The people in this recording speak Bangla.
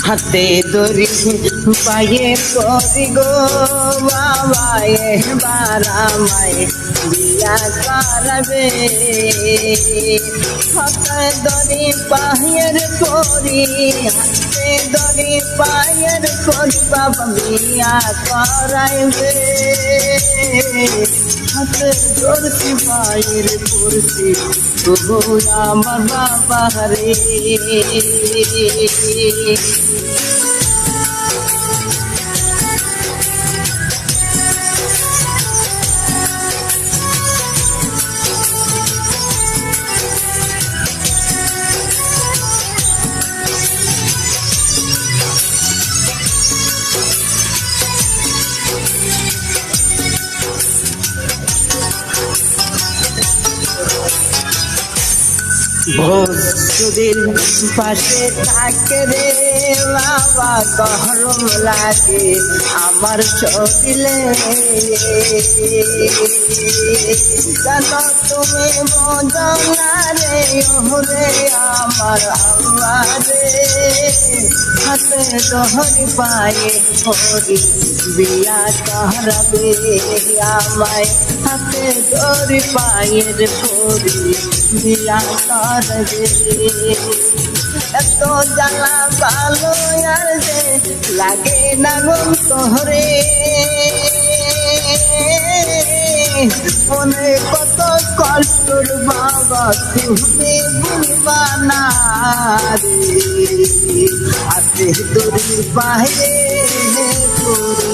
হাতে দড়ি পায়ে করি গো বাবা এবার আমায় বিয়া করাবে। হাতে দড়ি পায়ের করি, হাতে দড়ি পায়ের করি বাবা বিয়া করাইবে। হাতে দড়ি পায়ের করছি তবু আমার বাবা রে। ভোজপুরির পাশে থাকে রে বাবা গরম লাগে আমার শরীরে। কেন তুমি বোঝো না রে ওরে আমার আল্লাহ রে। হাতে দড়ি পায়ে করি বিয়া করাবে আমায়। হাতে দড়ি পায়ের করি বিয়া করবে। এত জ্বালা ভালো আর যে লাগে না গো তোরে। মনে কত কষ্টর বাবা তুমি বুঝবা না রে। হাতে দড়ি পায়ে করি